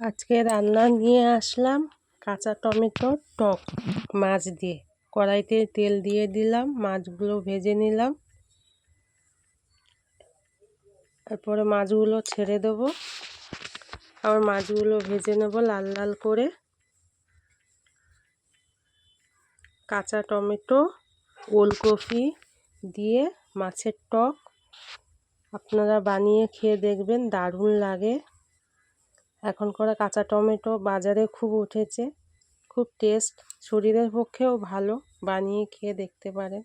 আজকে রান্না নিয়ে আসলাম কাঁচা টমেটোর টক মাছ দিয়ে। কড়াইতে তেল দিয়ে দিলাম, মাছগুলো ভেজে নিলাম। তারপরে মাছগুলো ছেড়ে দেবো, আবার মাছগুলো ভেজে নেব লাল লাল করে। কাঁচা টমেটো, ওলকপি দিয়ে মাছের টক আপনারা বানিয়ে খেয়ে দেখবেন, দারুণ লাগে। এখন করা কাঁচা টমেটো বাজারে খুব উঠেছে, খুব টেস্ট, শরীরের পক্ষেও ভালো। বানিয়ে খেয়ে দেখতে পারেন।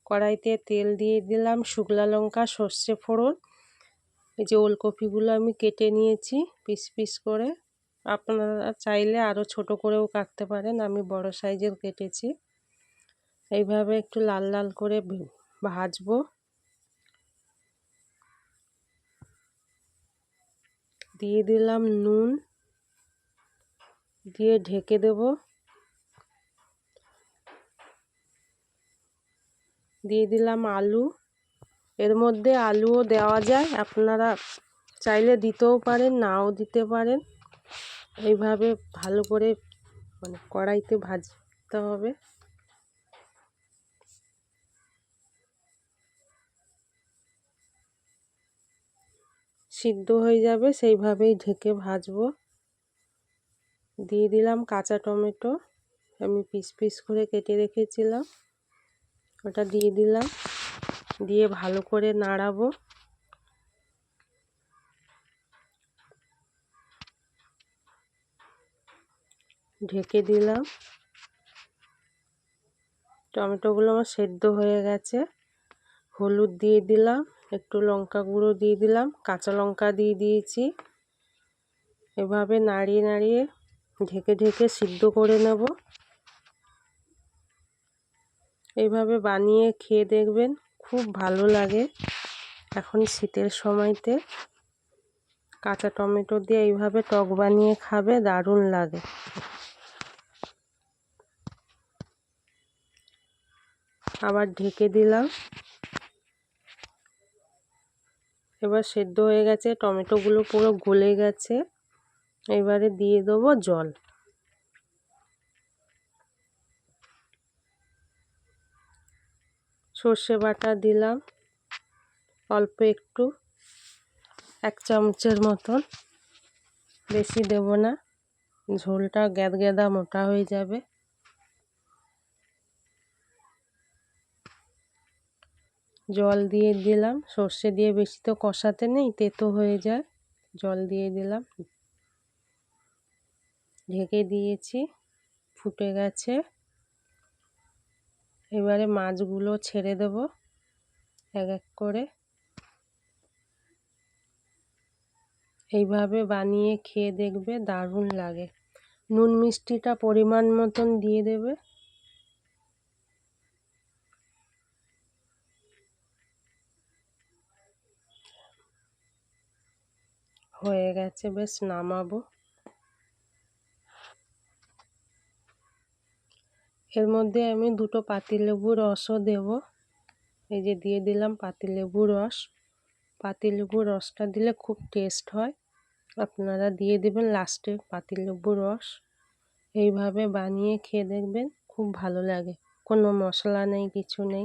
কড়াইতে তেল দিয়ে দিলাম, শুকনো লঙ্কা, সর্ষে ফোড়ন। এই যে ওলকপিগুলো আমি কেটে নিয়েছি পিস পিস করে, আপনারা চাইলে আরও ছোট করেও কাটতে পারেন, আমি বড় সাইজের কেটেছি। এইভাবে একটু লাল লাল করে ভাজবো। দিয়ে দিলাম নুন, দিয়ে ঢেকে দেব। দিয়ে দিলাম আলু, এর মধ্যে আলুও দেওয়া যায়, আপনারা চাইলে দিতেও পারেন, নাও দিতে পারেন। এইভাবে ভালো করে কড়াইতে ভাজতে হবে। সিদ্ধ হয়ে যাবে, সেইভাবেই ঢেকে ভাজবো। দিয়ে দিলাম কাঁচা টমেটো, আমি পিস পিস করে কেটে রেখেছিলাম, ওটা দিয়ে দিলাম। দিয়ে ভালো করে নাড়াবো। ঢেকে দিলাম। টমেটোগুলো আমার সেদ্ধ হয়ে গেছে। হলুদ দিয়ে দিলাম, একটু লঙ্কা গুঁড়ো দিয়ে দিলাম, কাঁচা লঙ্কা দিয়ে দিয়েছি। এভাবে নাড়িয়ে নাড়িয়ে ঢেকে ঢেকে সিদ্ধ করে নেব। এইভাবে বানিয়ে খেয়ে দেখবেন, খুব ভালো লাগে। এখন শীতের সময়তে কাঁচা টমেটো দিয়ে এইভাবে টক বানিয়ে খাবে, দারুণ লাগে। আবার ঢেকে দিলাম। এবার সেদ্ধ হয়ে গেছে, টমেটোগুলো পুরো গলে গেছে। এবারে দিয়ে দেবো জল। সর্ষে বাটা দিলাম অল্প একটু, 1 চামচের মতন, বেশি দেব না, ঝোলটা গ্যাদগ্যাদা মোটা হয়ে যাবে। জল দিয়ে দিলাম, সর্ষে দিয়ে বেশি তো কষাতে নেই, তেতো হয়ে যায়। জল দিয়ে দিলাম, ঢেকে দিয়েছি, ফুটে গেছে। এবারে মাছগুলো ছেড়ে দেব এক এক করে। এইভাবে বানিয়ে খেয়ে দেখবে, দারুণ লাগে। নুন মিষ্টিটা পরিমাণ মতন দিয়ে দেবে। হয়ে গেছে, বেশ নামাবো। এর মধ্যে আমি 2টো পাতিলেবুর রসও দেব। এই যে দিয়ে দিলাম পাতিলেবুর রস। পাতিলেবুর রসটা দিলে খুব টেস্ট হয়, আপনারা দিয়ে দেবেন লাস্টে পাতিলেবুর রস। এইভাবে বানিয়ে খেয়ে দেখবেন, খুব ভালো লাগে। কোনো মশলা নেই, কিছু নেই।